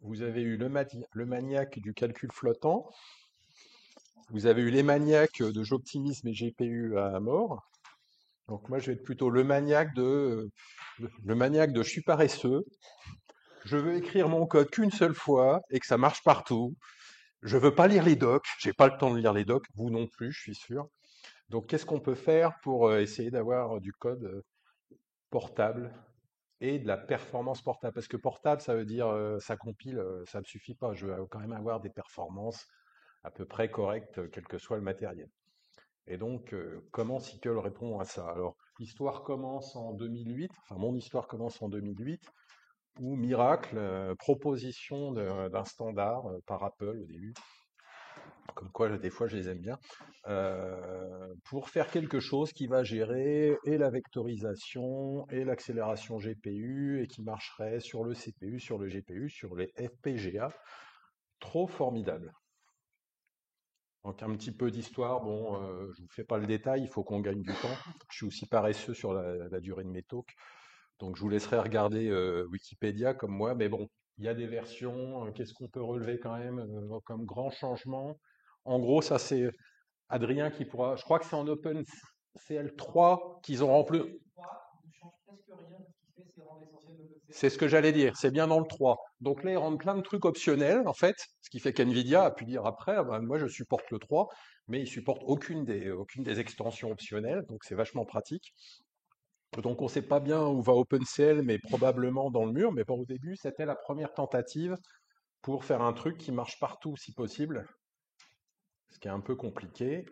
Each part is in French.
Vous avez eu le maniaque du calcul flottant, vous avez eu les maniaques de j'optimise mes GPU à mort. Donc moi, je vais être plutôt le maniaque de je suis paresseux, je veux écrire mon code qu'une seule fois et que ça marche partout. Je veux pas lire les docs, j'ai pas le temps de lire les docs, vous non plus, je suis sûr. Donc qu'est-ce qu'on peut faire pour essayer d'avoir du code portable et de la performance portable? Parce que portable, ça veut dire ça compile, ça ne suffit pas. Je veux quand même avoir des performances à peu près correctes, quel que soit le matériel. Et donc, comment SQL répond à ça? Alors, l'histoire commence en 2008, enfin mon histoire commence en 2008, où miracle, proposition d'un standard par Apple au début, comme quoi des fois je les aime bien, pour faire quelque chose qui va gérer et la vectorisation et l'accélération GPU et qui marcherait sur le CPU, sur le GPU, sur les FPGA. Trop formidable. Donc un petit peu d'histoire, bon, je vous fais pas le détail, il faut qu'on gagne du temps. Je suis aussi paresseux sur la durée de mes talks, donc je vous laisserai regarder Wikipédia comme moi, mais bon, il y a des versions, qu'est-ce qu'on peut relever quand même comme grand changement? En gros, ça c'est Adrien qui pourra, je crois que c'est en OpenCL 3 qu'ils ont rempli. C'est ce que j'allais dire, c'est bien dans le 3. Donc là, ils rendent plein de trucs optionnels, en fait, ce qui fait qu'NVIDIA a pu dire après, ah ben, moi je supporte le 3, mais ils supportent aucune des extensions optionnelles, donc c'est vachement pratique. Donc on ne sait pas bien où va OpenCL, mais probablement dans le mur, mais pour au début, c'était la première tentative pour faire un truc qui marche partout si possible, ce qui est un peu compliqué.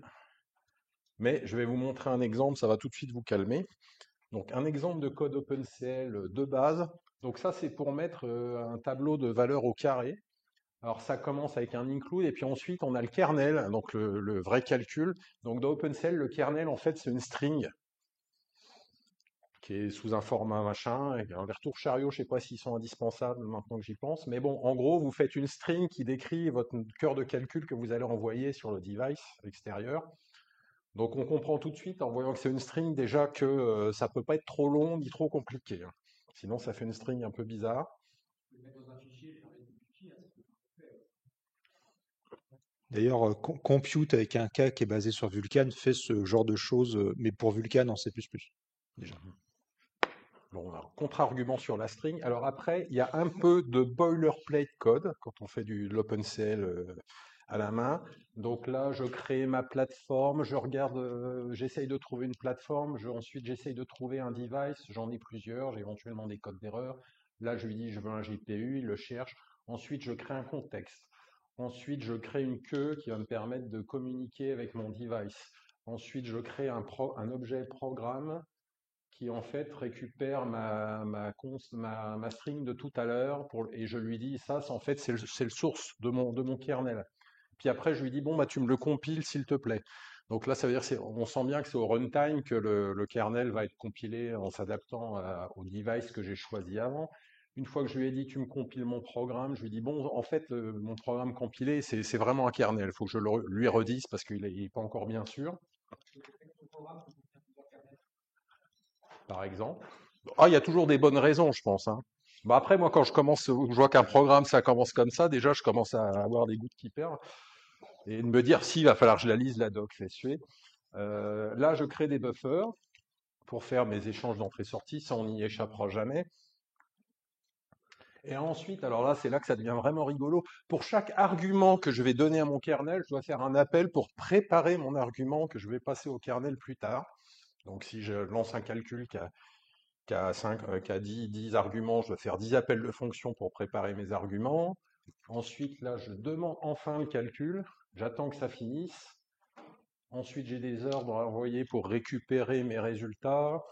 Mais je vais vous montrer un exemple, ça va tout de suite vous calmer. Donc un exemple de code OpenCL de base. Donc ça c'est pour mettre un tableau de valeurs au carré. Alors ça commence avec un include et puis ensuite on a le kernel, donc le vrai calcul. Donc dans OpenCL, le kernel en fait c'est une string qui est sous un format machin, avec un retour chariot, je sais pas s'ils sont indispensables maintenant que j'y pense, mais bon, en gros, vous faites une string qui décrit votre cœur de calcul que vous allez envoyer sur le device extérieur. Donc on comprend tout de suite en voyant que c'est une string déjà que ça peut pas être trop long ni trop compliqué, hein. Sinon ça fait une string un peu bizarre. D'ailleurs, Compute avec un K qui est basé sur Vulkan fait ce genre de choses, mais pour Vulkan en C++, déjà. Bon, alors, contre-argument sur la string. Alors après, il y a un peu de boilerplate code quand on fait de l'OpenCL à la main. Donc là, je crée ma plateforme, je regarde, j'essaye de trouver une plateforme, ensuite j'essaye de trouver un device, j'en ai plusieurs, j'ai éventuellement des codes d'erreur. Là, je lui dis, je veux un GPU, il le cherche. Ensuite, je crée un contexte. Ensuite, je crée une queue qui va me permettre de communiquer avec mon device. Ensuite, je crée un objet programme qui en fait récupère ma string de tout à l'heure et je lui dis ça, en fait, c'est le source de mon kernel. Puis après, je lui dis, bon, bah, tu me le compiles, s'il te plaît. Donc là, ça veut dire, on sent bien que c'est au runtime que le kernel va être compilé en s'adaptant au device que j'ai choisi avant. Une fois que je lui ai dit, tu me compiles mon programme, je lui dis, bon, en fait, mon programme compilé, c'est vraiment un kernel. Il faut que je lui redise parce qu'il n'est pas encore bien sûr, par exemple. Ah, il y a toujours des bonnes raisons, je pense, hein. Bah après, moi, quand je vois qu'un programme, ça commence comme ça, déjà, je commence à avoir des gouttes qui perdent et de me dire, si, il va falloir que je la lise, la doc, laisse suer. Là, je crée des buffers pour faire mes échanges d'entrée-sortie, ça, on n'y échappera jamais. Et ensuite, alors là, c'est là que ça devient vraiment rigolo. Pour chaque argument que je vais donner à mon kernel, je dois faire un appel pour préparer mon argument que je vais passer au kernel plus tard. Donc, si je lance un calcul qui a 10 arguments, je dois faire 10 appels de fonction pour préparer mes arguments. Ensuite, là, je demande enfin le calcul, j'attends que ça finisse. Ensuite, j'ai des ordres à envoyer pour récupérer mes résultats.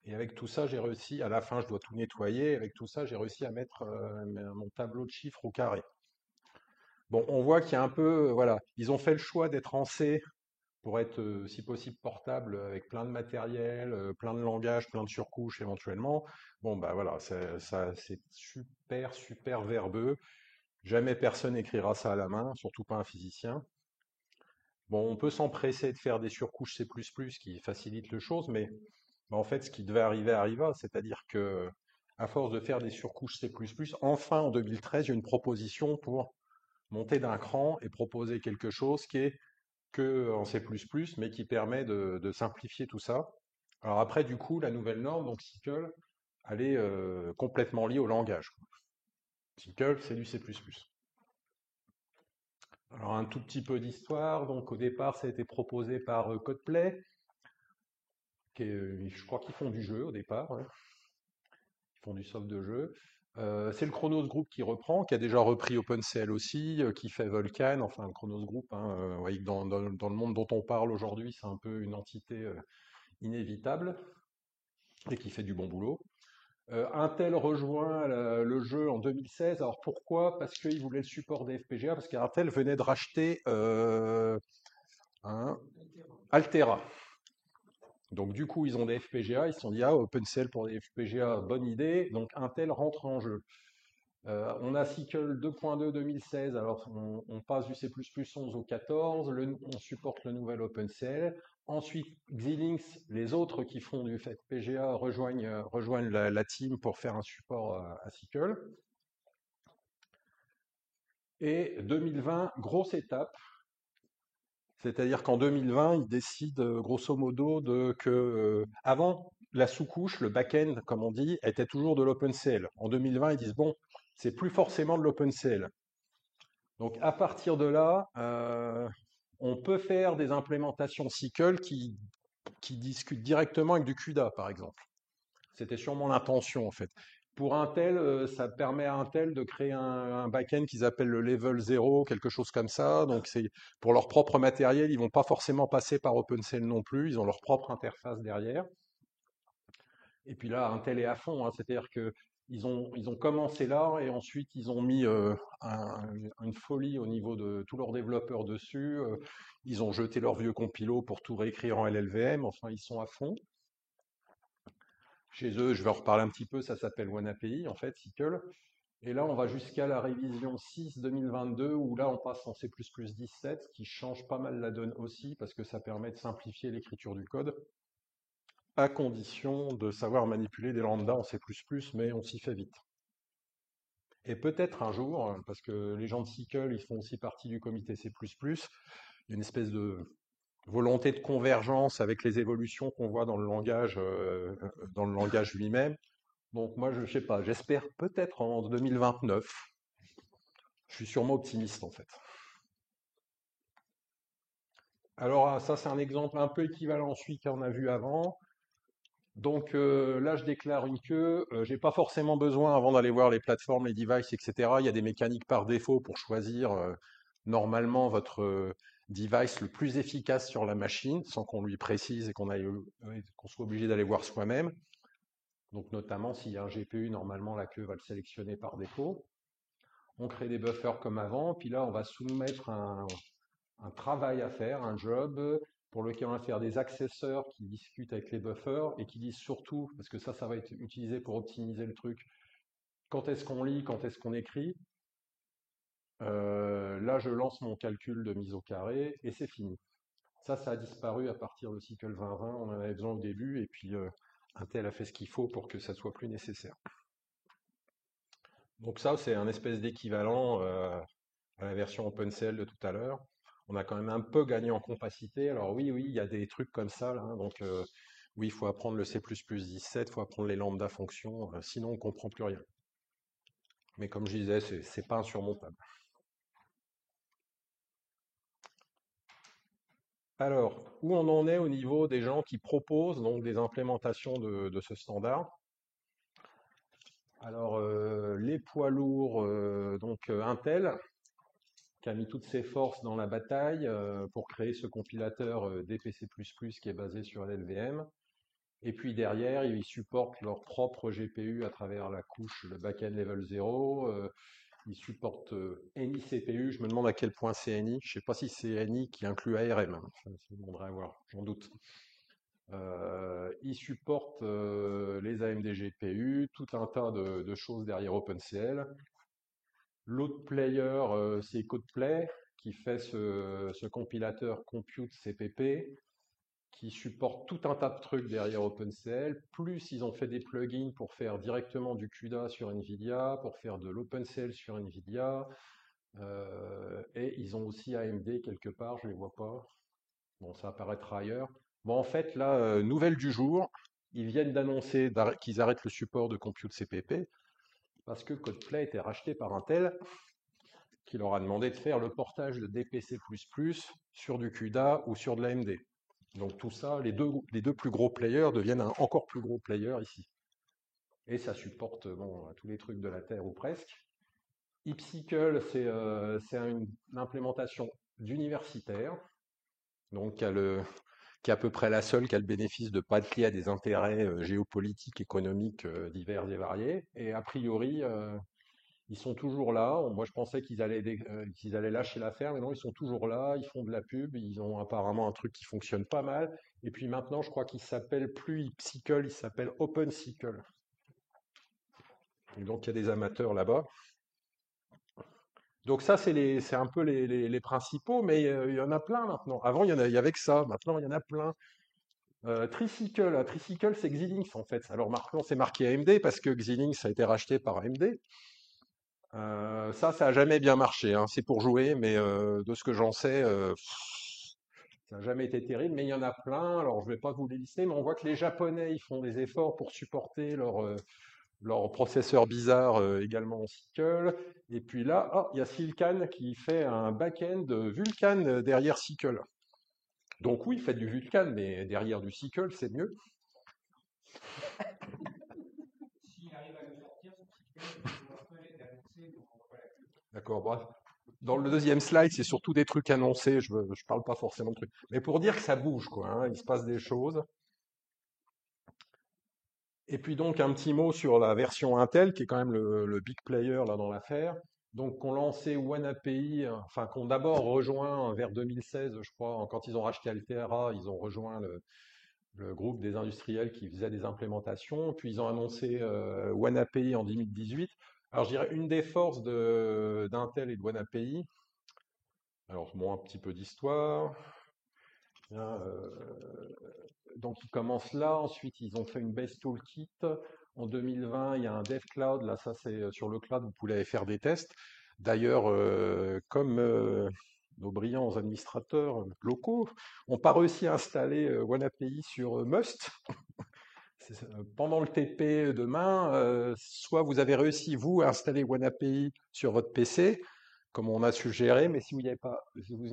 Et avec tout ça, j'ai réussi, à la fin, je dois tout nettoyer. Avec tout ça, j'ai réussi à mettre mon tableau de chiffres au carré. Bon, on voit qu'il y a un peu, voilà, ils ont fait le choix d'être en C pour être, si possible, portable avec plein de matériel, plein de langages, plein de surcouches éventuellement. Bon, bah voilà, c'est super, super verbeux. Jamais personne écrira ça à la main, surtout pas un physicien. Bon, on peut s'empresser de faire des surcouches C++ qui facilitent les choses, mais en fait, ce qui devait arriver arriva, c'est-à-dire que à force de faire des surcouches C++, enfin en 2013, il y a une proposition pour monter d'un cran et proposer quelque chose qui est que en C++, mais qui permet de simplifier tout ça. Alors après, du coup, la nouvelle norme, donc SYCL, elle est complètement liée au langage. SYCL, c'est du C++. Alors un tout petit peu d'histoire. Donc au départ, ça a été proposé par Codeplay, je crois qu'ils font du jeu au départ, hein. Ils font du soft de jeu. C'est le Chronos Group qui reprend, qui a déjà repris OpenCL aussi, qui fait Vulkan, enfin le Chronos Group, hein, vous voyez que dans le monde dont on parle aujourd'hui, c'est un peu une entité inévitable et qui fait du bon boulot. Intel rejoint le jeu en 2016. Alors pourquoi? Parce qu'ils voulaient le support des FPGA, parce qu'Intel venait de racheter un Altera. Donc du coup, ils ont des FPGA, ils se sont dit, ah, OpenCL pour des FPGA, bonne idée. Donc Intel rentre en jeu. On a SYCL 2.2 2016, alors on passe du C++ 11 au 14, on supporte le nouvel OpenCL. Ensuite, Xilinx, les autres qui font du FPGA rejoignent la team pour faire un support à SYCL. Et 2020, grosse étape, c'est-à-dire qu'en 2020, ils décident grosso modo avant, la sous-couche, le back-end, comme on dit, était toujours de l'OpenCL. En 2020, ils disent, bon, c'est plus forcément de l'OpenCL. Donc à partir de là, on peut faire des implémentations SYCL qui discutent directement avec du CUDA, par exemple. C'était sûrement l'intention, en fait. Pour Intel, ça permet à Intel de créer un back-end qu'ils appellent le level 0, quelque chose comme ça. Donc c'est pour leur propre matériel, ils vont pas forcément passer par OpenCL non plus. Ils ont leur propre interface derrière. Et puis là, Intel est à fond, hein, c'est-à-dire que ils ont commencé là et ensuite ils ont mis une folie au niveau de tous leurs développeurs dessus. Ils ont jeté leurs vieux compilos pour tout réécrire en LLVM. Enfin, ils sont à fond. Chez eux, je vais en reparler un petit peu, ça s'appelle OneAPI en fait, SYCL. Et là, on va jusqu'à la révision 6 2022 où là, on passe en C++ 17, qui change pas mal la donne aussi parce que ça permet de simplifier l'écriture du code à condition de savoir manipuler des lambdas en C++, mais on s'y fait vite. Et peut-être un jour, parce que les gens de SYCL, ils font aussi partie du comité C++, il y a une espèce de volonté de convergence avec les évolutions qu'on voit dans le langage lui-même. Donc moi, je ne sais pas, j'espère peut-être en 2029. Je suis sûrement optimiste en fait. Alors ça, c'est un exemple un peu équivalent à celui qu'on a vu avant. Donc là, je déclare une queue. J'ai pas forcément besoin, avant d'aller voir les plateformes, les devices, etc. Il y a des mécaniques par défaut pour choisir normalement votre device le plus efficace sur la machine, sans qu'on lui précise et qu'on soit obligé d'aller voir soi-même. Donc notamment, s'il y a un GPU, normalement, la queue va le sélectionner par défaut. On crée des buffers comme avant, puis là, on va soumettre un travail à faire, un job, pour lequel on va faire des accesseurs qui discutent avec les buffers et qui disent surtout, parce que ça va être utilisé pour optimiser le truc, quand est-ce qu'on lit, quand est-ce qu'on écrit. Là, je lance mon calcul de mise au carré et c'est fini. Ça a disparu à partir de SYCL 2020. On en avait besoin au début et puis Intel a fait ce qu'il faut pour que ça soit plus nécessaire. Donc ça, c'est un espèce d'équivalent à la version OpenCL de tout à l'heure. On a quand même un peu gagné en compacité. Alors oui, oui, il y a des trucs comme ça, là, hein. Donc oui, il faut apprendre le C++ 17, il faut apprendre les lambda fonctions, sinon on ne comprend plus rien. Mais comme je disais, c'est pas insurmontable. Alors, où on en est au niveau des gens qui proposent donc des implémentations de ce standard? Alors, les poids lourds, Intel, qui a mis toutes ses forces dans la bataille pour créer ce compilateur DPC++ qui est basé sur l'LVM. Et puis derrière, ils supportent leur propre GPU à travers la couche, le backend level 0. Ils supportent NI CPU. Je me demande à quel point c'est NI. Je ne sais pas si c'est NI qui inclut ARM. Ça me demanderait à voir, j'en doute. Ils supportent les AMD GPU, tout un tas de choses derrière OpenCL. L'autre player, c'est Codeplay, qui fait ce compilateur Compute CPP, qui supportent tout un tas de trucs derrière OpenCL, plus ils ont fait des plugins pour faire directement du CUDA sur NVIDIA, pour faire de l'OpenCL sur NVIDIA, et ils ont aussi AMD quelque part, je ne les vois pas. Bon, ça apparaîtra ailleurs. Bon, en fait, là, nouvelle du jour, ils viennent d'annoncer qu'ils arrêtent le support de Compute CPP parce que Codeplay était racheté par Intel, qui leur a demandé de faire le portage de DPC++ sur du CUDA ou sur de l'AMD. Donc tout ça, les deux plus gros players deviennent un encore plus gros player ici. Et ça supporte bon, tous les trucs de la Terre ou presque. Ipsicle, c'est une implémentation d'universitaire, donc qui est à peu près la seule qui a le bénéfice de ne pas être liée à des intérêts géopolitiques, économiques divers et variés. Et a priori, ils sont toujours là. Moi, je pensais qu'ils allaient lâcher l'affaire, mais non, ils sont toujours là. Ils font de la pub. Ils ont apparemment un truc qui fonctionne pas mal. Et puis maintenant, je crois qu'il s'appelle plus Ipsicle, il s'appelle OpenCycle. Et donc, il y a des amateurs là-bas. Donc ça, c'est un peu les principaux, mais il y en a plein maintenant. Avant, il y avait que ça. Maintenant, il y en a plein. Tricycle, c'est Xilinx en fait. Alors maintenant, c'est marqué AMD parce que Xilinx a été racheté par AMD. Ça n'a jamais bien marché, hein. C'est pour jouer, mais de ce que j'en sais, ça n'a jamais été terrible. Mais il y en a plein. Alors je ne vais pas vous les lister, mais on voit que les Japonais, ils font des efforts pour supporter leur processeur bizarre également en Cycle. Et puis là, oh, il y a Silicon qui fait un back-end Vulkan derrière Cycle. Donc oui, faites du Vulkan, mais derrière du Cycle, c'est mieux. D'accord, bref. Dans le deuxième slide, c'est surtout des trucs annoncés. Je ne parle pas forcément de trucs. Mais pour dire que ça bouge, quoi, hein, il se passe des choses. Et puis donc un petit mot sur la version Intel, qui est quand même le big player là dans l'affaire. Donc qu'on lancé OneAPI, enfin qu'on d'abord rejoint vers 2016, je crois, quand ils ont racheté Altera, ils ont rejoint le groupe des industriels qui faisaient des implémentations. Puis ils ont annoncé OneAPI en 2018. Alors je dirais une des forces d'Intel et de OneAPI. Alors bon, un petit peu d'histoire. Hein, donc ils commencent là, ensuite ils ont fait une base toolkit. En 2020, il y a un dev cloud, là ça c'est sur le cloud, vous pouvez aller faire des tests. D'ailleurs, comme nos brillants administrateurs locaux n'ont pas réussi à installer OneAPI sur Must, pendant le TP demain, soit vous avez réussi vous à installer OneAPI sur votre PC, comme on a suggéré, mais si vous n'y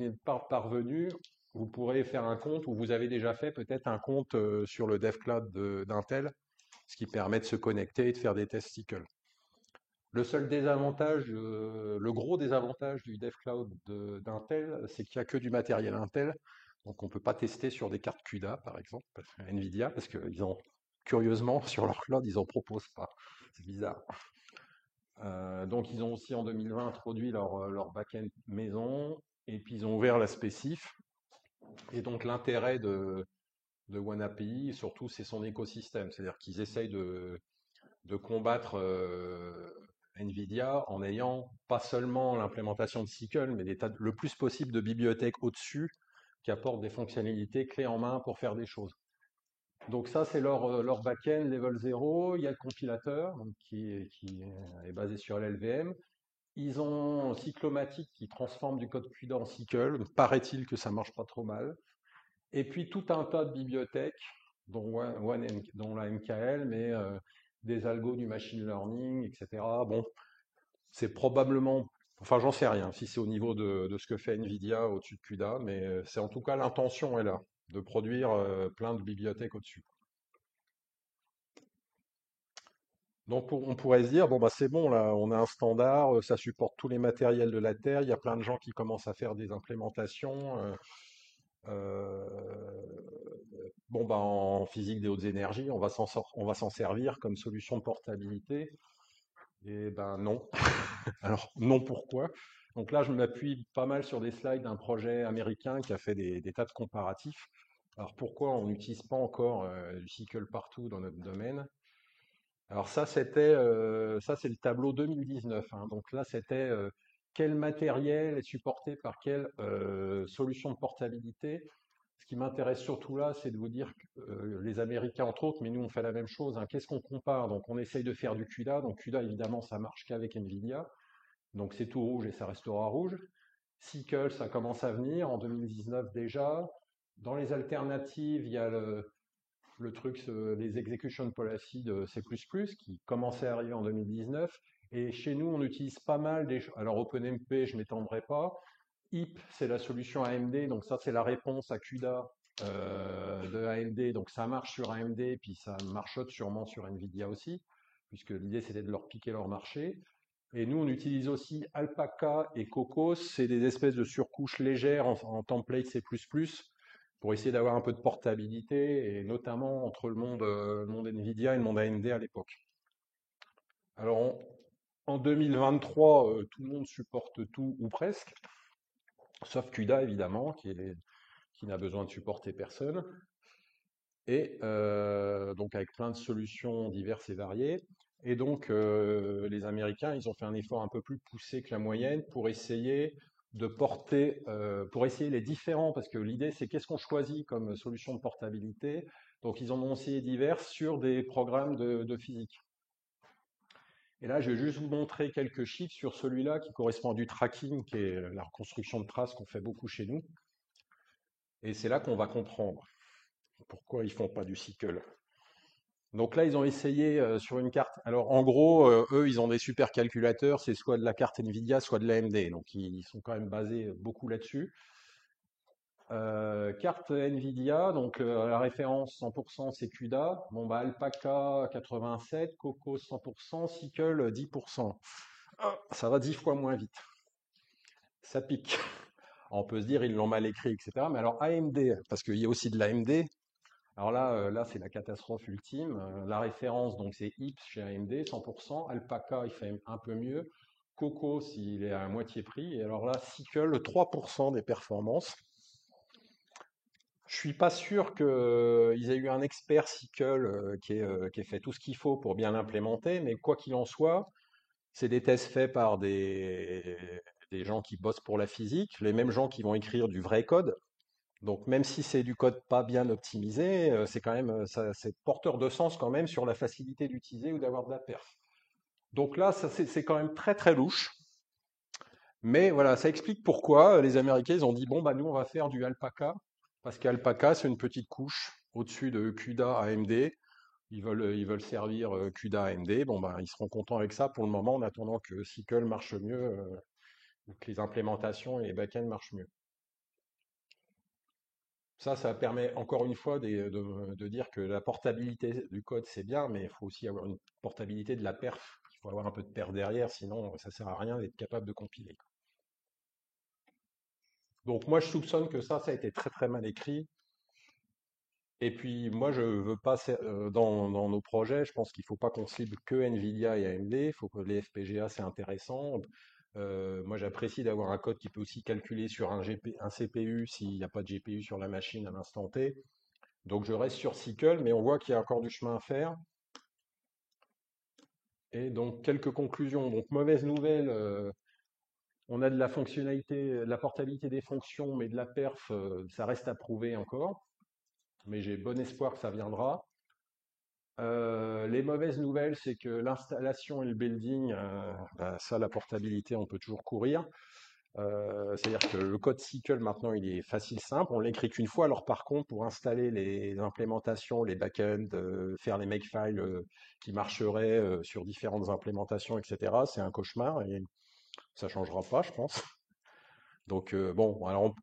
êtes pas parvenu, vous pourrez faire un compte, ou vous avez déjà fait peut-être un compte sur le DevCloud d'Intel, ce qui permet de se connecter et de faire des tests SQL. Le seul désavantage, le gros désavantage du DevCloud d'Intel, c'est qu'il n'y a que du matériel Intel. Donc on ne peut pas tester sur des cartes CUDA, par exemple, NVIDIA, parce qu'ils ont, curieusement, sur leur cloud, ils n'en proposent pas. C'est bizarre. Donc ils ont aussi en 2020 introduit leur back-end maison, et puis ils ont ouvert la spécif. Et donc l'intérêt de OneAPI, surtout, c'est son écosystème. C'est-à-dire qu'ils essayent de combattre NVIDIA en ayant pas seulement l'implémentation de SQL, mais le plus possible de bibliothèques au-dessus qui apportent des fonctionnalités clés en main pour faire des choses. Donc ça, c'est leur back-end level 0. Il y a le compilateur donc, qui est basé sur l'LVM. Ils ont Cyclomatic qui transforme du code CUDA en SQL. Paraît-il que ça marche pas trop mal. Et puis tout un tas de bibliothèques, dont la MKL, mais des algos du machine learning, etc. Bon, c'est probablement, enfin j'en sais rien, si c'est au niveau de ce que fait NVIDIA au-dessus de CUDA, mais c'est en tout cas l'intention est là, de produire plein de bibliothèques au-dessus. Donc on pourrait se dire, bon bah c'est bon là, on a un standard, ça supporte tous les matériels de la Terre, il y a plein de gens qui commencent à faire des implémentations. Euh, bon, bah, en physique des hautes énergies, on va s'en servir comme solution de portabilité. Et ben non. Alors non, pourquoi? Donc là, je m'appuie pas mal sur des slides d'un projet américain qui a fait des tas de comparatifs. Alors pourquoi on n'utilise pas encore du SQL partout dans notre domaine? Alors ça c'est le tableau 2019, hein. Donc là, c'était quel matériel est supporté par quelle solution de portabilité. Ce qui m'intéresse surtout là, c'est de vous dire que les Américains, entre autres, mais nous, on fait la même chose, hein. Qu'est-ce qu'on compare? Donc, on essaye de faire du CUDA. Donc, CUDA, évidemment, ça marche qu'avec NVIDIA. Donc, c'est tout rouge et ça restera rouge. SQL, ça commence à venir en 2019 déjà. Dans les alternatives, il y a le truc, les execution policy de C++ qui commençait à arriver en 2019. Et chez nous, on utilise pas mal des. Alors, OpenMP, je ne m'étendrai pas. HIP, c'est la solution AMD, donc ça c'est la réponse à CUDA de AMD, donc ça marche sur AMD, puis ça marchote sûrement sur Nvidia aussi, puisque l'idée c'était de leur piquer leur marché. Et nous on utilise aussi Alpaca et Cocos, c'est des espèces de surcouches légères en template C++ pour essayer d'avoir un peu de portabilité, et notamment entre le monde Nvidia et le monde AMD à l'époque. Alors en 2023, tout le monde supporte tout ou presque, sauf CUDA évidemment, qui n'a besoin de supporter personne, et donc avec plein de solutions diverses et variées. Et donc les Américains, ils ont fait un effort un peu plus poussé que la moyenne pour essayer de porter, pour essayer les différents, parce que l'idée c'est qu'est-ce qu'on choisit comme solution de portabilité. Donc ils en ont essayé diverses sur des programmes de physique. Et là, je vais juste vous montrer quelques chiffres sur celui-là qui correspond à du tracking, qui est la reconstruction de traces qu'on fait beaucoup chez nous. Et c'est là qu'on va comprendre pourquoi ils font pas du cycle. Donc là, ils ont essayé sur une carte. Alors en gros, eux, ils ont des supercalculateurs, c'est soit de la carte Nvidia, soit de l'AMD. Donc ils sont quand même basés beaucoup là-dessus. Carte Nvidia, donc la référence 100% c'est CUDA. Bon bah Alpaca 87, Coco 100%, Cycle 10%. Ah, ça va 10 fois moins vite. Ça pique. On peut se dire ils l'ont mal écrit, etc. Mais alors AMD, parce qu'il y a aussi de l'AMD. Alors là, c'est la catastrophe ultime. La référence, donc c'est Ips chez AMD, 100%. Alpaca, il fait un peu mieux. Coco, s'il est à moitié prix. Et alors là, Cycle, 3% des performances. Je suis pas sûr qu'ils aient eu un expert Cycle qui ait fait tout ce qu'il faut pour bien l'implémenter, mais quoi qu'il en soit, c'est des tests faits par des gens qui bossent pour la physique, les mêmes gens qui vont écrire du vrai code. Donc même si c'est du code pas bien optimisé, c'est quand même c'est porteur de sens quand même sur la facilité d'utiliser ou d'avoir de la perf. Donc là, ça c'est quand même très très louche. Mais voilà, ça explique pourquoi les Américains ils ont dit bon bah nous on va faire du Alpaca parce qu'Alpaca c'est une petite couche au-dessus de CUDA AMD. Ils veulent servir CUDA AMD. Bon bah ils seront contents avec ça pour le moment en attendant que Cycle marche mieux, ou que les implémentations et les backends marchent mieux. Ça permet encore une fois de dire que la portabilité du code, c'est bien, mais il faut aussi avoir une portabilité de la perf. Il faut avoir un peu de perf derrière, sinon ça sert à rien d'être capable de compiler. Donc moi, je soupçonne que ça a été très très mal écrit. Et puis moi, je veux pas, dans nos projets, je pense qu'il faut pas qu'on cible que NVIDIA et AMD. Il faut que les FPGA, c'est intéressant. Moi, j'apprécie d'avoir un code qui peut aussi calculer sur un CPU s'il n'y a pas de GPU sur la machine à l'instant T. Donc je reste sur Cycle, mais on voit qu'il y a encore du chemin à faire. Et donc quelques conclusions. Donc mauvaise nouvelle, on a de la fonctionnalité, de la portabilité des fonctions, mais de la perf, ça reste à prouver encore. Mais j'ai bon espoir que ça viendra. Les mauvaises nouvelles, c'est que l'installation et le building, bah, ça, la portabilité, on peut toujours courir. C'est-à-dire que le code SQL maintenant, il est facile, simple. On l'écrit qu'une fois. Alors par contre, pour installer les implémentations, les backends, faire les makefiles qui marcheraient sur différentes implémentations, etc., c'est un cauchemar et ça changera pas, je pense. Donc bon, alors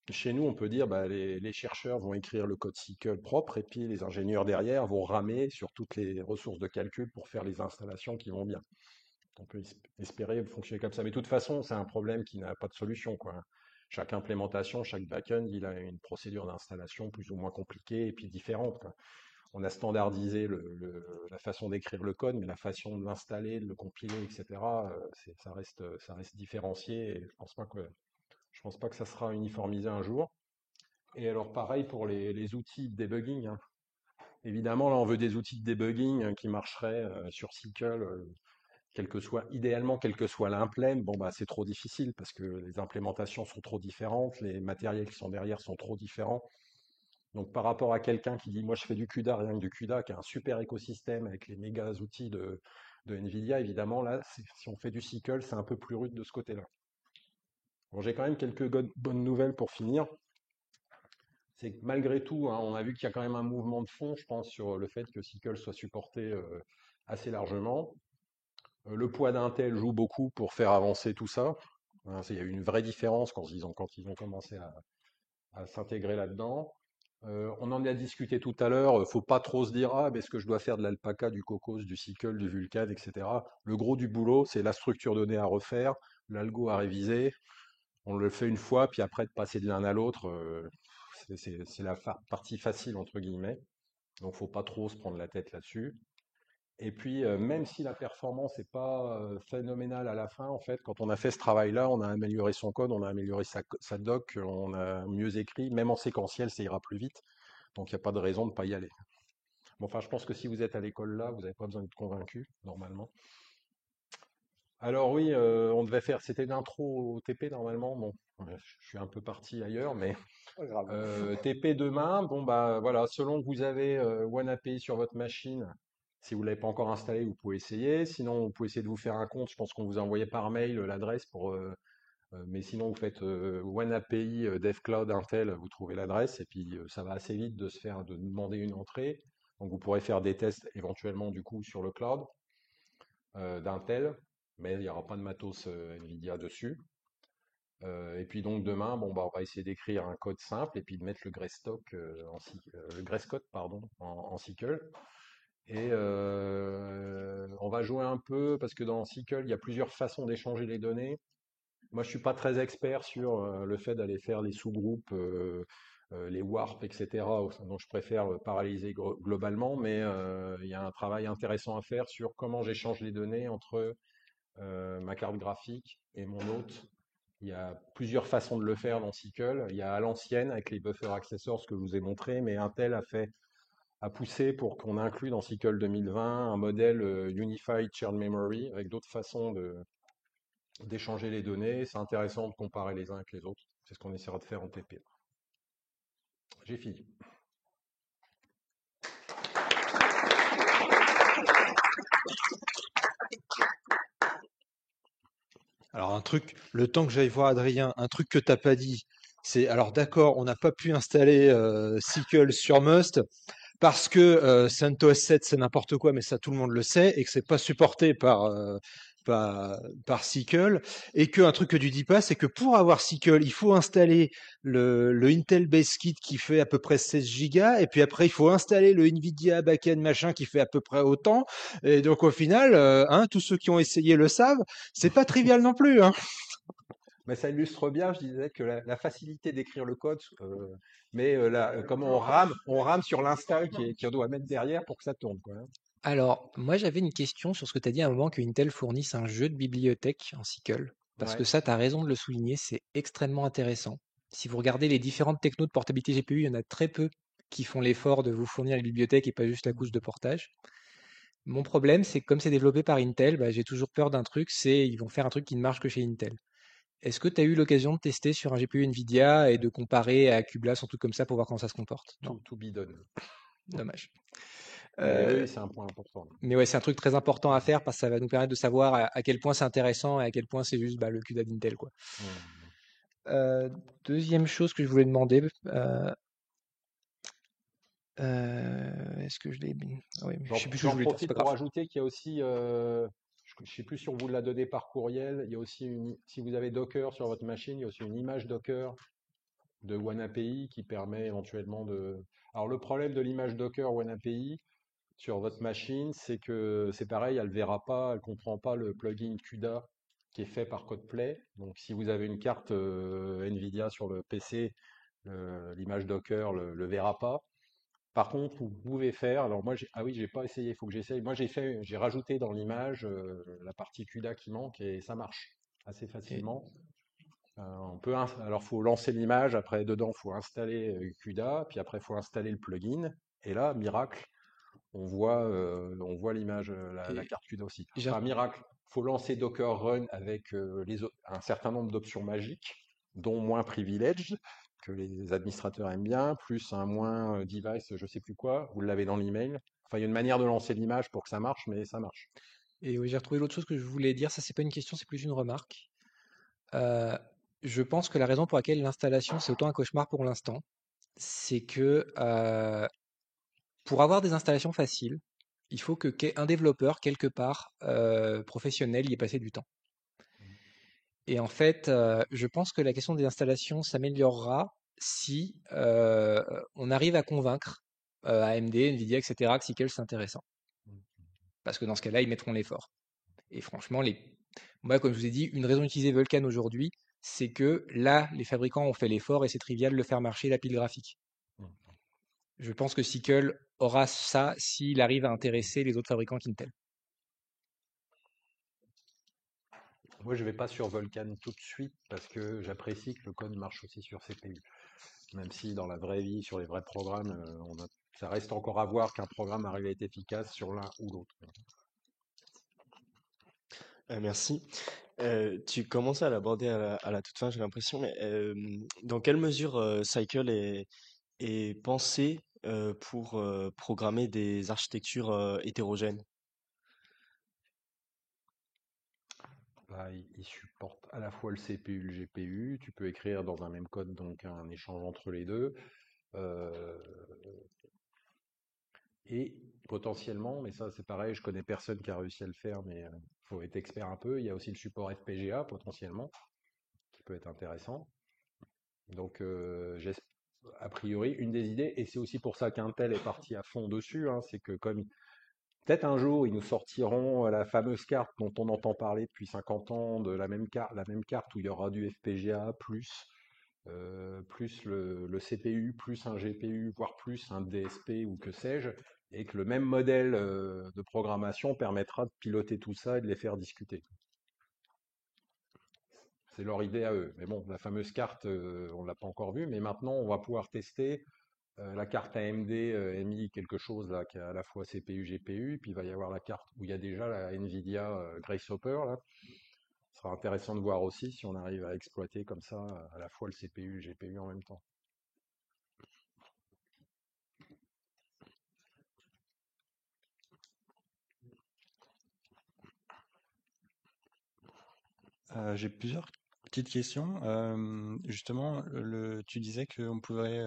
chez nous, on peut dire bah, les chercheurs vont écrire le code SQL propre et puis les ingénieurs derrière vont ramer sur toutes les ressources de calcul pour faire les installations qui vont bien. On peut espérer fonctionner comme ça. Mais de toute façon, c'est un problème qui n'a pas de solution, quoi. Chaque implémentation, chaque backend, il a une procédure d'installation plus ou moins compliquée et puis différente, quoi. On a standardisé la façon d'écrire le code, mais la façon de l'installer, de le compiler, etc., ça reste différencié et je pense pas que ça sera uniformisé un jour. Et alors pareil pour les outils de debugging, hein. Évidemment, là, on veut des outils de debugging qui marcheraient sur SQL. idéalement, quel que soit l'implème, bon, bah, c'est trop difficile parce que les implémentations sont trop différentes, les matériels qui sont derrière sont trop différents. Donc, par rapport à quelqu'un qui dit, moi, je fais du CUDA, rien que du CUDA, qui a un super écosystème avec les méga outils de NVIDIA, évidemment, là, si on fait du SQL, c'est un peu plus rude de ce côté-là. Bon, j'ai quand même quelques bonnes nouvelles pour finir. C'est que malgré tout, hein, on a vu qu'il y a quand même un mouvement de fond, je pense, sur le fait que SQL soit supporté assez largement. Le poids d'Intel joue beaucoup pour faire avancer tout ça. Hein, il y a eu une vraie différence quand ils ont commencé à s'intégrer là-dedans. On en a discuté tout à l'heure. Faut pas trop se dire ah, mais est-ce que je dois faire de l'alpaca, du cocos, du SQL, du Vulkan, etc. Le gros du boulot, c'est la structure donnée à refaire, l'algo à réviser. On le fait une fois, puis après de passer de l'un à l'autre, c'est la partie facile entre guillemets. Donc faut pas trop se prendre la tête là-dessus. Et puis, même si la performance n'est pas phénoménale à la fin, en fait, quand on a fait ce travail-là, on a amélioré son code, on a amélioré sa doc, on a mieux écrit, même en séquentiel, ça ira plus vite. Donc, il n'y a pas de raison de ne pas y aller. Bon, enfin, je pense que si vous êtes à l'école là, vous n'avez pas besoin d'être convaincu, normalement. Alors oui, on devait faire, c'était une intro au TP normalement. Bon, je suis un peu parti ailleurs, mais Pas grave. TP demain, bon bah voilà, selon que vous avez OneAPI sur votre machine, si vous ne l'avez pas encore installé, vous pouvez essayer. Sinon, vous pouvez essayer de vous faire un compte. Je pense qu'on vous a envoyé par mail l'adresse mais sinon vous faites OneAPI DevCloud Intel, vous trouvez l'adresse et puis ça va assez vite de demander une entrée. Donc vous pourrez faire des tests éventuellement du coup sur le cloud d'Intel, mais il n'y aura pas de matos Nvidia dessus. Et puis donc demain, bon, bah, on va essayer d'écrire un code simple et puis de mettre le Grayscode le Grayscode, pardon, en SQL. Et on va jouer un peu parce que dans SQL, il y a plusieurs façons d'échanger les données. Moi, je suis pas très expert sur le fait d'aller faire les sous-groupes, les warp, etc. Donc, je préfère paralyser globalement, mais il y a un travail intéressant à faire sur comment j'échange les données entre ma carte graphique et mon hôte. Il y a plusieurs façons de le faire dans SQL. Il y a à l'ancienne avec les buffer accessors, ce que je vous ai montré, mais Intel a poussé pour qu'on inclue dans SQL 2020 un modèle Unified Shared Memory avec d'autres façons d'échanger les données. C'est intéressant de comparer les uns avec les autres. C'est ce qu'on essaiera de faire en TP. J'ai fini. Alors le temps que j'aille voir Adrien, un truc que t'as pas dit, c'est alors d'accord, on n'a pas pu installer SQL sur Must parce que CentOS 7 c'est n'importe quoi, mais ça tout le monde le sait et que c'est pas supporté par SQL et que un truc que tu dis pas, c'est que pour avoir SQL, il faut installer le Intel Base Kit qui fait à peu près 16 gigas et puis après il faut installer le Nvidia Backend machin qui fait à peu près autant et donc au final, tous ceux qui ont essayé le savent, c'est pas trivial non plus, hein. Mais ça illustre bien, je disais, que la facilité d'écrire le code, mais comme on rame sur l'install qui doit mettre derrière pour que ça tourne, quoi, hein. Alors, moi j'avais une question sur ce que tu as dit à un moment que Intel fournisse un jeu de bibliothèque en SQL. Parce que Ouais. ça, tu as raison de le souligner, c'est extrêmement intéressant. Si vous regardez les différentes technos de portabilité GPU, il y en a très peu qui font l'effort de vous fournir les bibliothèques et pas juste la couche de portage. Mon problème, c'est que comme c'est développé par Intel, bah, j'ai toujours peur d'un truc, c'est ils vont faire un truc qui ne marche que chez Intel. Est-ce que tu as eu l'occasion de tester sur un GPU Nvidia et de comparer à Cublas, un truc comme ça pour voir comment ça se comporte? Non, Tout bidonne. dommage. Mais Euh, oui, c'est un point important. Mais ouais, c'est un truc très important à faire parce que ça va nous permettre de savoir à quel point c'est intéressant et à quel point c'est juste bah, le CUDA d'Intel, quoi. Mmh. Euh, Deuxième chose que je voulais demander, est-ce que je l'ai mis? Ah oui, mais je sais plus ce que je J'en voulais dire, c'est profite pas pour grave. ajouter qu'il y a aussi, je ne sais plus si on vous l'a donné par courriel, il y a aussi si vous avez Docker sur votre machine, il y a aussi une image Docker de OneAPI qui permet éventuellement de. Alors le problème de l'image Docker OneAPI sur votre machine, c'est que c'est pareil, elle ne verra pas, elle ne comprend pas le plugin CUDA qui est fait par CodePlay. Donc si vous avez une carte NVIDIA sur le PC, l'image Docker le verra pas. Par contre, vous pouvez faire. Alors moi, ah oui, j'ai pas essayé. Il faut que j'essaye. Moi, j'ai rajouté dans l'image la partie CUDA qui manque et ça marche assez Et, facilement. Alors, faut lancer l'image. Après, dedans, faut installer CUDA. Puis après, faut installer le plugin. Et là, miracle, on voit l'image, la Et carte CUDA aussi. j'ai Enfin, miracle, faut lancer Docker Run avec un certain nombre d'options magiques, dont moins privileged, que les administrateurs aiment bien, plus un moins device, je sais plus quoi, vous l'avez dans l'email. Enfin, il y a une manière de lancer l'image pour que ça marche, mais ça marche. et oui, j'ai retrouvé l'autre chose que je voulais dire. Ça, c'est pas une question, c'est plus une remarque. Euh, je pense que la raison pour laquelle l'installation, c'est autant un cauchemar pour l'instant, c'est que pour avoir des installations faciles, il faut qu'un développeur, quelque part, professionnel, y ait passé du temps. Et en fait, je pense que la question des installations s'améliorera si on arrive à convaincre AMD, Nvidia, etc., que Sequel c'est intéressant. Parce que dans ce cas-là, ils mettront l'effort. Et franchement, moi, comme je vous ai dit, une raison d'utiliser Vulkan aujourd'hui, c'est que là, les fabricants ont fait l'effort et c'est trivial de le faire marcher la pile graphique. Je pense que Sequel aura ça s'il arrive à intéresser les autres fabricants qu'Intel. Moi, je vais pas sur Vulkan tout de suite parce que j'apprécie que le code marche aussi sur CPU. Même si dans la vraie vie, sur les vrais programmes, ça reste encore à voir qu'un programme arrive à être efficace sur l'un ou l'autre. Merci. Tu commençais à l'aborder à la toute fin, j'ai l'impression, mais dans quelle mesure Cycle est pensé pour programmer des architectures hétérogènes? Là, il supporte à la fois le CPU et le GPU. Tu peux écrire dans un même code donc un échange entre les deux. Euh, et potentiellement, mais ça c'est pareil, je connais personne qui a réussi à le faire, mais il faut être expert un peu. Il y a aussi le support FPGA potentiellement, qui peut être intéressant. Donc, a priori, une des idées, et c'est aussi pour ça qu'Intel est parti à fond dessus, hein, c'est que comme peut-être un jour ils nous sortiront la fameuse carte dont on entend parler depuis 50 ans, de la même carte où il y aura du FPGA plus le CPU, plus un GPU, voire plus un DSP ou que sais-je, et que le même modèle de programmation permettra de piloter tout ça et de les faire discuter. C'est leur idée à eux. Mais bon, la fameuse carte, on ne l'a pas encore vue, mais maintenant on va pouvoir tester la carte AMD MI quelque chose là, qui a à la fois CPU, GPU, puis il va y avoir la carte où il y a déjà la Nvidia Grace Hopper là. Ce sera intéressant de voir aussi si on arrive à exploiter comme ça à la fois le CPU et le GPU en même temps. J'ai plusieurs petites questions. Justement, tu disais qu'on pourrait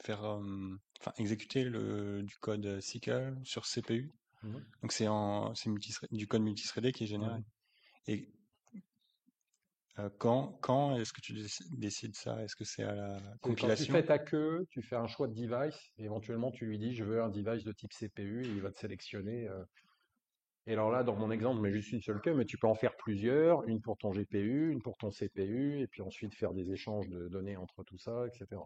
faire, enfin, exécuter du code SYCL sur CPU. Mhm. Donc c'est du code multithreadé qui est généré. Mhm. Et quand est-ce que tu décides ça? Est-ce que c'est à la C'est quand tu fais compilation? ta queue, tu fais un choix de device, et éventuellement tu lui dis je veux un device de type CPU, et il va te sélectionner. Et alors là, dans mon exemple, mais juste une seule queue, mais tu peux en faire plusieurs, une pour ton GPU, une pour ton CPU, et puis ensuite faire des échanges de données entre tout ça, etc.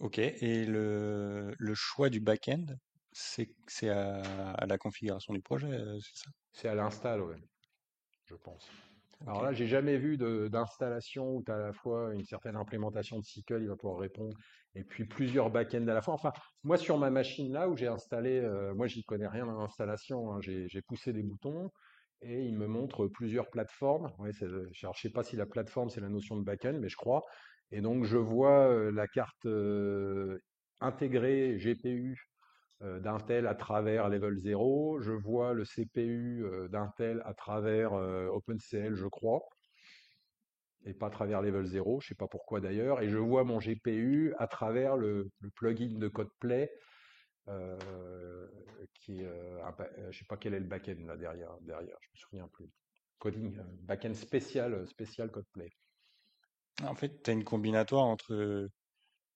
Ok. Et le choix du back-end, c'est à la configuration du projet, c'est ça? C'est à l'install, ouais, je pense. Ok. Alors là, j'ai jamais vu d'installation où tu as à la fois une certaine implémentation de SQL, il va pouvoir répondre, et puis plusieurs back-ends à la fois. Enfin, moi, sur ma machine là où j'ai installé, moi, j'y connais rien en installation, hein, j'ai poussé des boutons et il me montre plusieurs plateformes. Ouais, alors, je sais pas si la plateforme, c'est la notion de back-end, mais je crois. Et donc, je vois la carte intégrée GPU d'Intel à travers Level 0. Je vois le CPU d'Intel à travers OpenCL, je crois, et pas à travers Level 0, je sais pas pourquoi d'ailleurs. Et je vois mon GPU à travers le plugin de CodePlay, euh, qui est, je sais pas quel est le backend là derrière, je me souviens plus. Coding, backend spécial CodePlay. En fait, tu as une combinatoire entre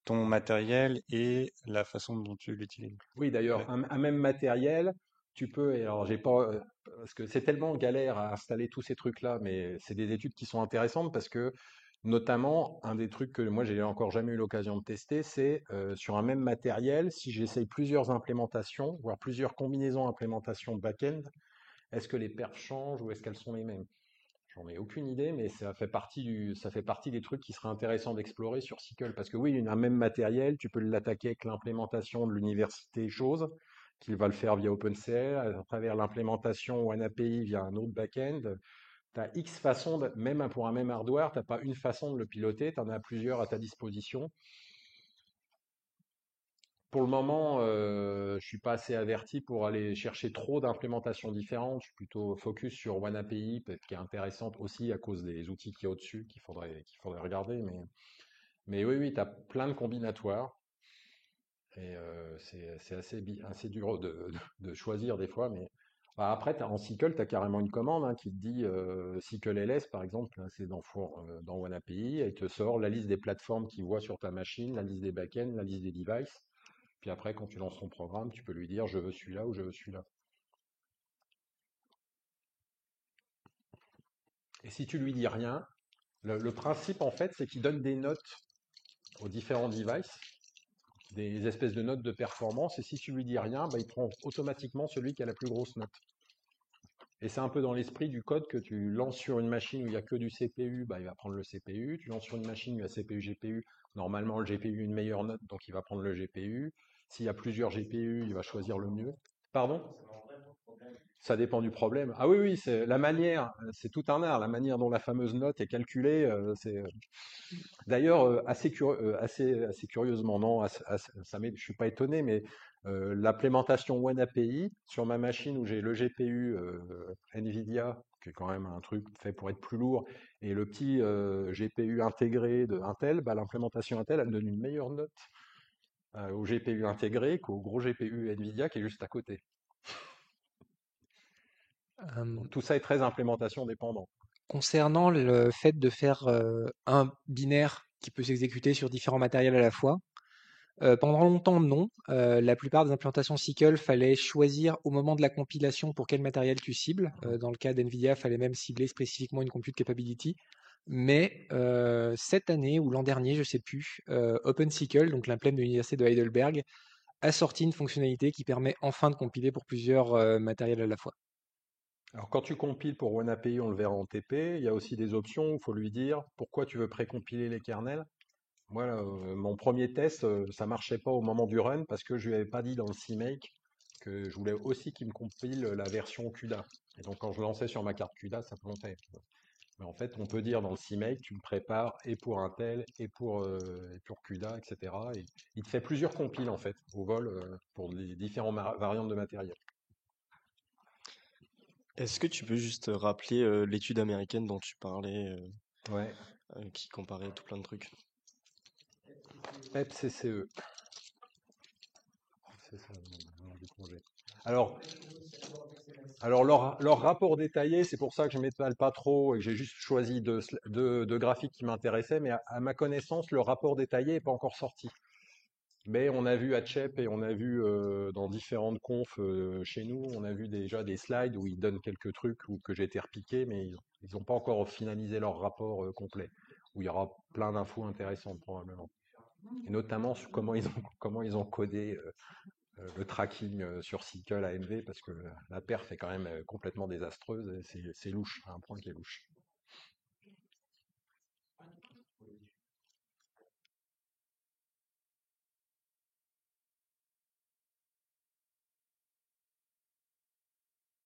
ton matériel et la façon dont tu l'utilises. Oui, d'ailleurs, Ouais. un même matériel, tu peux, et alors j'ai pas, parce que c'est tellement galère à installer tous ces trucs-là, mais c'est des études qui sont intéressantes parce que, notamment, un des trucs que moi j'ai encore jamais eu l'occasion de tester, c'est sur un même matériel, si j'essaye plusieurs implémentations, voire plusieurs combinaisons implémentations back-end, est-ce que les perfs changent ou est-ce qu'elles sont les mêmes? J'en ai aucune idée, mais ça fait partie des trucs qui seraient intéressants d'explorer sur SQL. Parce que oui, un même matériel, tu peux l'attaquer avec l'implémentation de l'université chose, qu'il va le faire via OpenCL, à travers l'implémentation OneAPI via un autre back-end. Tu as X façons, même pour un même hardware, tu n'as pas une façon de le piloter, tu en as plusieurs à ta disposition. Pour le moment, je suis pas assez averti pour aller chercher trop d'implémentations différentes. Je suis plutôt focus sur OneAPI, peut-être qui est intéressante aussi à cause des outils qu'il y a au-dessus qu'il faudrait regarder. Mais oui, oui, tu as plein de combinatoires. Et c'est assez dur de choisir des fois. Mais bah, après, en SQL, tu as carrément une commande hein, qui te dit SQL LS, par exemple, là, c'est dans OneAPI, et il te sort la liste des plateformes qu'il voit sur ta machine, la liste des backends, la liste des devices. Puis après, quand tu lances ton programme, tu peux lui dire je veux celui-là ou je veux celui-là. Et si tu lui dis rien, le principe en fait, c'est qu'il donne des notes aux différents devices, des espèces de notes de performance, et si tu lui dis rien, bah, il prend automatiquement celui qui a la plus grosse note. Et c'est un peu dans l'esprit du code que tu lances sur une machine où il n'y a que du CPU, bah, il va prendre le CPU. Tu lances sur une machine où il y a CPU, GPU, normalement le GPU a une meilleure note, donc il va prendre le GPU. S'il y a plusieurs GPU, il va choisir le mieux. Pardon? Ça dépend du problème. Ah oui, oui, c'est la manière, c'est tout un art, la manière dont la fameuse note est calculée. D'ailleurs assez curieusement, non, je suis pas étonné, mais l'implémentation OneAPI sur ma machine où j'ai le GPU Nvidia, qui est quand même un truc fait pour être plus lourd, et le petit GPU intégré de Intel, bah, l'implémentation Intel, elle me donne une meilleure note au GPU intégré qu'au gros GPU Nvidia qui est juste à côté. Euh, Donc tout ça est très implémentation dépendant. Concernant le fait de faire un binaire qui peut s'exécuter sur différents matériels à la fois, pendant longtemps, non. La plupart des implémentations SQL, fallait choisir au moment de la compilation pour quel matériel tu cibles. Dans le cas d'NVIDIA, fallait même cibler spécifiquement une compute capability. Mais cette année ou l'an dernier, je sais plus, OpenSQL, donc l'implème de l'université de Heidelberg, a sorti une fonctionnalité qui permet enfin de compiler pour plusieurs matériels à la fois. Alors quand tu compiles pour OneAPI, on le verra en TP, il y a aussi des options où il faut lui dire pourquoi tu veux précompiler les kernels. Moi, mon premier test, ça marchait pas au moment du run parce que je lui avais pas dit dans le CMake que je voulais aussi qu'il me compile la version CUDA. Et donc quand je lançais sur ma carte CUDA, ça plantait. Mais en fait, on peut dire dans le CMake, tu me prépares et pour Intel et pour CUDA, etc. Et il te fait plusieurs compiles en fait au vol pour les différentes variantes de matériel. Est-ce que tu peux juste rappeler l'étude américaine dont tu parlais, Ouais, qui comparait tout plein de trucs? PEP-CCE. C'est ça, le nom du congé. Alors, alors leur rapport détaillé, c'est pour ça que je ne m'étale pas trop et que j'ai juste choisi deux graphiques qui m'intéressaient, mais à ma connaissance, le rapport détaillé n'est pas encore sorti. Mais on a vu à Chep et on a vu dans différentes confs chez nous, on a vu déjà des slides où ils donnent quelques trucs ou que j'ai été repiqué, mais ils n'ont pas encore finalisé leur rapport complet, où il y aura plein d'infos intéressantes probablement. Et notamment sur comment ils ont codé le tracking sur SQL AMV, parce que la perf est quand même complètement désastreuse et c'est louche, à un point qui est louche.